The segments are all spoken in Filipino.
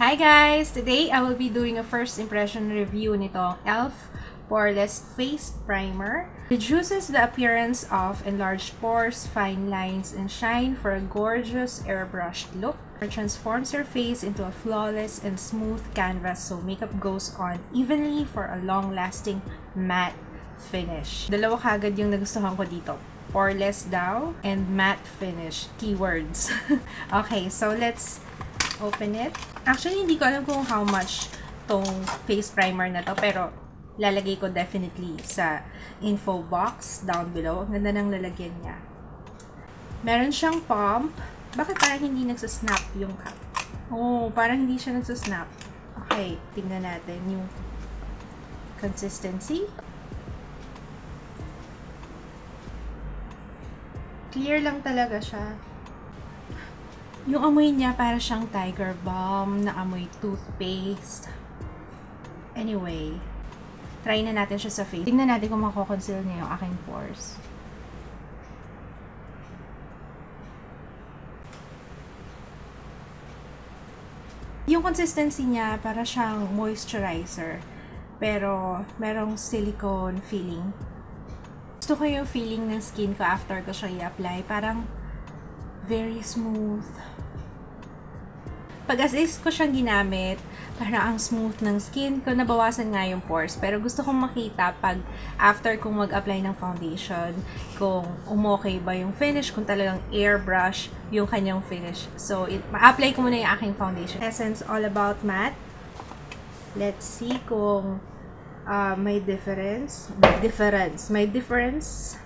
Hi guys! Today, I will be doing a first impression review nitong e.l.f. Poreless Face Primer. Reduces the appearance of enlarged pores, fine lines, and shine for a gorgeous airbrushed look. It transforms your face into a flawless and smooth canvas so makeup goes on evenly for a long-lasting matte finish. Dalawa kagad yung nagustuhan ko dito. Poreless daw and matte finish. Keywords. Okay, so let's open it. Actually, hindi ko alam kung how much tong face primer na to, pero lalagay ko definitely sa info box down below. Ang ganda ng lalagyan niya. Meron siyang pump. Bakit parang hindi nagsasnap yung cup? Oh, parang hindi siya nagsasnap. Okay, tingnan natin yung consistency. Clear lang talaga siya. Yung amoy niya para siyang tiger balm na amoy toothpaste. Anyway, try na natin siya sa face. Tingnan natin kung mako-conceal niya yung aking pores. Yung consistency niya para siyang moisturizer, pero merong silicone feeling. Gusto ko yung feeling ng skin ko after ko siya i-apply. Parang very smooth. Pag as is ko siyang ginamit, parang ang smooth ng skin ko, nabawasan nga yung pores. Pero gusto kong makita pag after kong mag-apply ng foundation, kung umokay ba yung finish, kung talagang airbrush yung kanyang finish. So, ma-apply ko muna yung aking foundation. Essence All About Matte. Let's see kung may difference. May difference.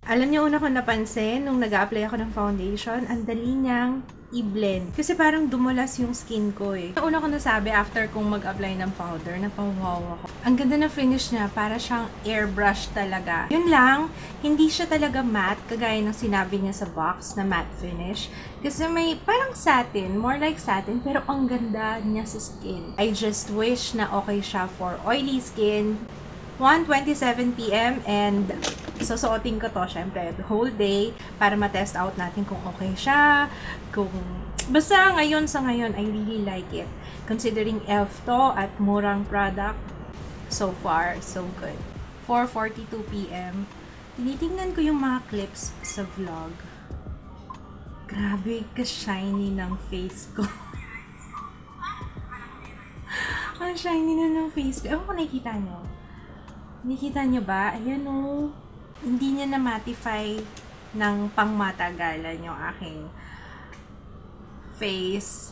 Alam niyo, una ko napansin, nung nag-a-apply ako ng foundation, ang dali niyang i-blend. Kasi parang dumulas yung skin ko eh. Una ko nasabi after kong mag-apply ng powder, napawaw ako. Ang ganda na finish niya, para siyang airbrush talaga. Yun lang, hindi siya talaga matte, kagaya ng sinabi niya sa box na matte finish. Kasi may parang satin, more like satin, pero ang ganda niya sa skin. I just wish na okay siya for oily skin. 1:27 PM and susuotin ko to syempre the whole day para ma-test out natin kung okay siya, kung basta ngayon sa ngayon I really like it considering e.l.f. to at murang product. So far so good. 4:42 PM, tinitingnan ko yung mga clips sa vlog. Grabe ka-shiny ng face ko. Ang shiny na ng face ko. Ewan ko nakikita nyo. Nakikita nyo ba? Ayan o. Hindi niya na-mattify ng pangmatagalan yung aking face.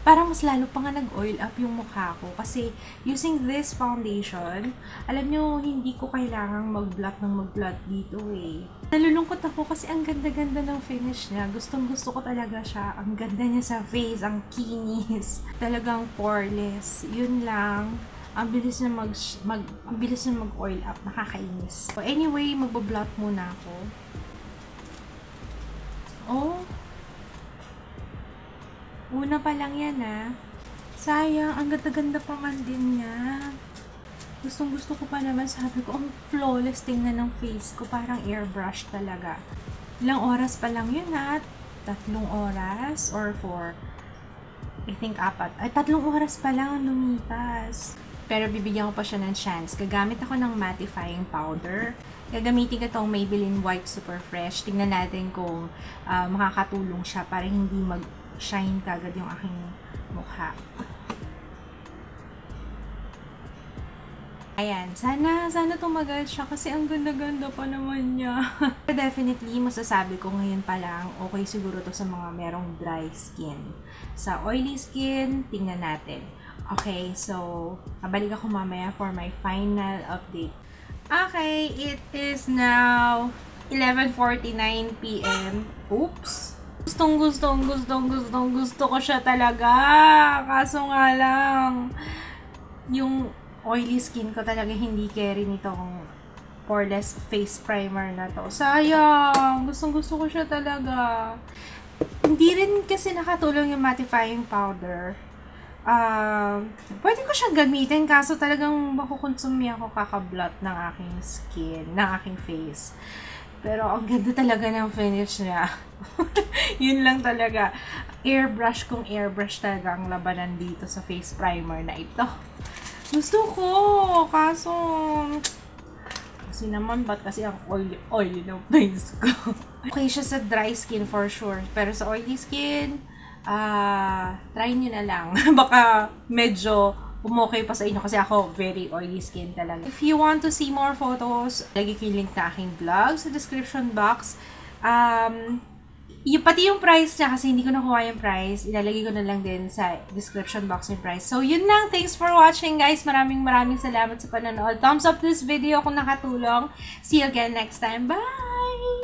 Parang mas lalo pa nga nag-oil up yung mukha ko. Kasi using this foundation, alam nyo, hindi ko kailangang mag-blot dito eh. Nalulungkot ako kasi ang ganda-ganda ng finish niya. Gustong-gusto ko talaga siya. Ang ganda niya sa face, ang kinis. Talagang poreless. Yun lang. Ang bilis na mag-oil up, nakakainis. So anyway, magbo-blot muna ako. Oh. Una pa lang yan ah. Sayang, ang ganda-ganda pa man din niya. Gustong-gusto ko pa naman, sabi ko, ang flawless tingnan ng face ko, parang airbrush talaga. Ilang oras pa lang yun ha? 3 oras or 4? I think 4. Ay, 3 oras pa lang ang lumipas. Pero bibigyan ko pa siya ng chance. Gagamit ako ng mattifying powder. Gagamitin ko itong Maybelline White Super Fresh. Tingnan natin kung makakatulong siya para hindi mag-shine kagad yung aking mukha. Ayan. Sana tumagal siya kasi ang ganda-ganda pa naman niya. Definitely, masasabi ko ngayon pa lang, okay siguro to sa mga merong dry skin. Sa oily skin, tingnan natin. Okay, so, babalik ako mamaya for my final update. Okay, it is now 11:49 PM. Oops! Gusto ko siya talaga. Kaso nga lang, yung oily skin ko talaga hindi carry nitong poreless face primer na to. Sayang! Gusto ko siya talaga. Hindi rin kasi nakatulong yung mattifying powder. Pwede ko siyang gamitin kaso talagang makukonsumi ako kakablot ng aking skin, ng aking face. Pero ang ganda talaga ng finish niya. Yun lang talaga. Airbrush kung airbrush talaga ang labanan dito sa face primer na ito. Gusto ko! Kaso naman, ba't kasi ang oily ng face ko? Okay siya sa dry skin for sure. Pero sa oily skin, try nyo na lang. Baka medyo umokay pa sa inyo kasi ako very oily skin talaga. If you want to see more photos, lagi ko yung link na aking vlog sa description box. Pati yung price niya kasi hindi ko nakuha yung price. Ilalagay ko na lang din sa description box yung price. So, yun lang. Thanks for watching, guys. Maraming salamat sa panonood. Thumbs up this video kung nakatulong. See you again next time. Bye!